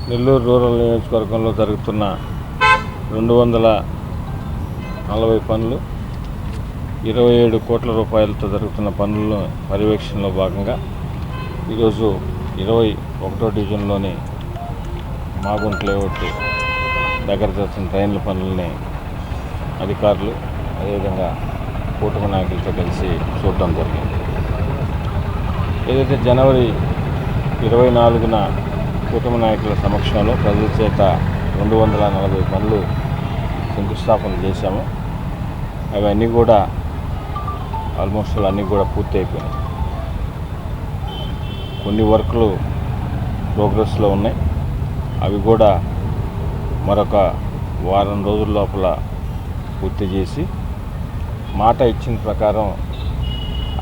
Nellore rural నియోజకవర్గంలో జరుగుతున్న 240 పనులు 27 కోట్ల రూపాయలతో జరుగుతున్న పనుల పర్యవేక్షణలో భాగంగా ఈరోజు 21వ డివిజన్లోని మాగుంట లేఅవుట్ దగ్గర జరుగుతున్న ట్రైన్ల పనులని అధికారులు అదేవిధంగా కూటమి నాయకులతో కలిసి చూడడం జరిగింది. ఏదైతే జనవరి 24న కూటమి నాయకుల సమక్షంలో ప్రజల చేత 240 పనులు శంకుస్థాపన చేశాము. అవన్నీ కూడా ఆల్మోస్ట్ అన్నీ కూడా పూర్తి అయిపోయినాయి. కొన్ని వర్క్లు ప్రోగ్రెస్లో ఉన్నాయి. అవి కూడా మరొక వారం రోజుల లోపల పూర్తి చేసి మాట ఇచ్చిన ప్రకారం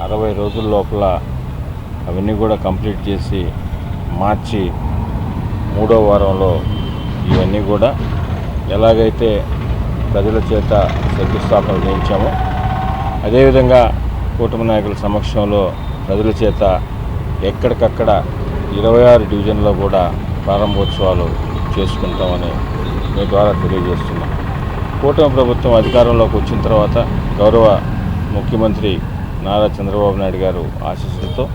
60 రోజుల లోపల అవన్నీ కూడా కంప్లీట్ చేసి మార్చి 3వ వారంలో ఇవన్నీ కూడా ఎలాగైతే ప్రజల చేత శంకుస్థాపన చేయించామో అదేవిధంగా కూటమి నాయకుల సమక్షంలో ప్రజల చేత ఎక్కడికక్కడ 26 డివిజన్లో కూడా ప్రారంభోత్సవాలు చేసుకుంటామని మీ ద్వారా తెలియజేస్తున్నాం. కూటమి ప్రభుత్వం అధికారంలోకి వచ్చిన తర్వాత గౌరవ ముఖ్యమంత్రి నారా చంద్రబాబు నాయుడు గారు ఆశీస్సులతో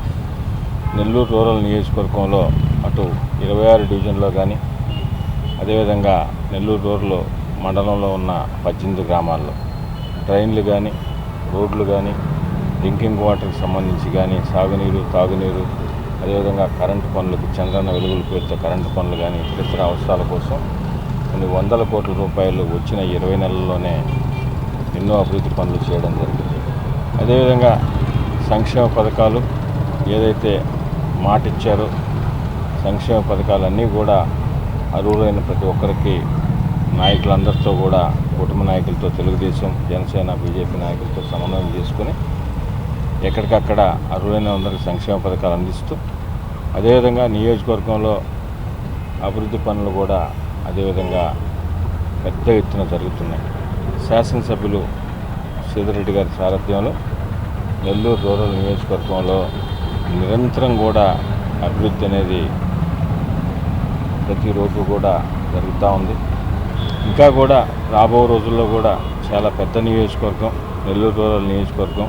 నెల్లూరు రూరల్ నియోజకవర్గంలో అటు 26 డివిజన్లో కానీ అదేవిధంగా నెల్లూరు రూరల్ మండలంలో ఉన్న 18 గ్రామాల్లో ట్రైన్లు కానీ రోడ్లు కానీ డ్రింకింగ్ వాటర్కి సంబంధించి కానీ సాగునీరు తాగునీరు అదేవిధంగా కరెంటు పనులకు చంద్రన్న వెలుగుల పేరుతో కరెంటు పనులు కానీ ఇతర అవసరాల కోసం కొన్ని వందల కోట్ల రూపాయలు వచ్చిన 20 నెలల్లోనే ఎన్నో అభివృద్ధి పనులు చేయడం జరిగింది. అదేవిధంగా సంక్షేమ పథకాలు ఏదైతే మాట ఇచ్చారో సంక్షేమ పథకాలన్నీ కూడా అర్హులైన ప్రతి ఒక్కరికి నాయకులందరితో కూడా కుటుంబ నాయకులతో తెలుగుదేశం జనసేన బీజేపీ నాయకులతో సమన్వయం చేసుకుని ఎక్కడికక్కడ అర్హులైన అందరికీ సంక్షేమ పథకాలు అందిస్తూ అదేవిధంగా నియోజకవర్గంలో అభివృద్ధి పనులు కూడా అదేవిధంగా పెద్ద ఎత్తున జరుగుతున్నాయి. శాసనసభ్యులు సీతారెడ్డి గారి సారథ్యంలో నెల్లూరు రూరల్ నియోజకవర్గంలో నిరంతరం కూడా అభివృద్ధి అనేది ప్రతిరోజు కూడా జరుగుతూ ఉంది. ఇంకా కూడా రాబో రోజుల్లో కూడా చాలా పెద్ద నియోజకవర్గం నెల్లూరు రూరల్ నియోజకవర్గం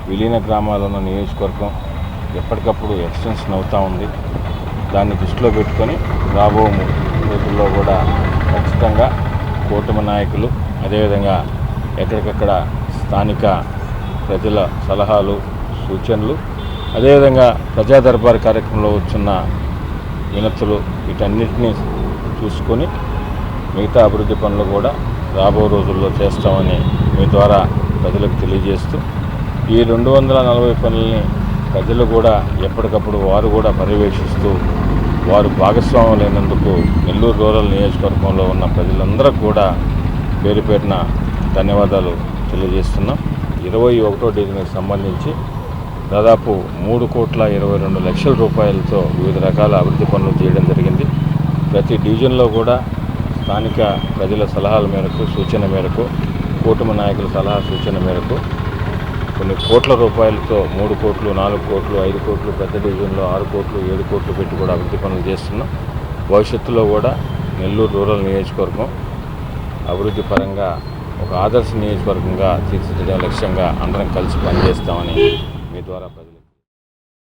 విలీన గ్రామాలు ఉన్న నియోజకవర్గం ఎప్పటికప్పుడు ఎక్స్టెన్షన్ అవుతూ ఉంది. దాన్ని దృష్టిలో పెట్టుకొని రాబో రోజుల్లో కూడా ఖచ్చితంగా కూటమి నాయకులు అదేవిధంగా ఎక్కడికక్కడ స్థానిక ప్రజల సలహాలు సూచనలు అదేవిధంగా ప్రజా దర్బార్ కార్యక్రమంలో వచ్చిన వినతులు వీటన్నిటినీ చూసుకొని మిగతా అభివృద్ధి పనులు కూడా రాబో రోజుల్లో చేస్తామని మీ ద్వారా ప్రజలకు తెలియజేస్తూ ఈ 240 పనులని ప్రజలు కూడా ఎప్పటికప్పుడు వారు కూడా పర్యవేక్షిస్తూ వారు భాగస్వామ్యం లేనందుకు నెల్లూరు రూరల్ నియోజకవర్గంలో ఉన్న ప్రజలందరూ కూడా పేరు పేరున ధన్యవాదాలు తెలియజేస్తున్నాం. 21వ డివిజన్కి సంబంధించి దాదాపు 3,22,00,000 రూపాయలతో వివిధ రకాల అభివృద్ధి పనులు చేయడం జరిగింది. ప్రతి డివిజన్లో కూడా స్థానిక ప్రజల సలహాల మేరకు సూచన మేరకు కూటమి నాయకుల సలహా సూచన మేరకు కొన్ని కోట్ల రూపాయలతో 3 కోట్లు 4 కోట్లు 5 కోట్లు పెద్ద డివిజన్లో 6 కోట్లు 7 కోట్లు పెట్టి కూడా అభివృద్ధి పనులు చేస్తున్నాం. భవిష్యత్తులో కూడా నెల్లూరు రూరల్ నియోజకవర్గం అభివృద్ధి పరంగా ఒక ఆదర్శ నియోజకవర్గంగా తీర్చిదిద్దడం లక్ష్యంగా అందరం కలిసి పనిచేస్తామని మీ ద్వారా ప్రజలు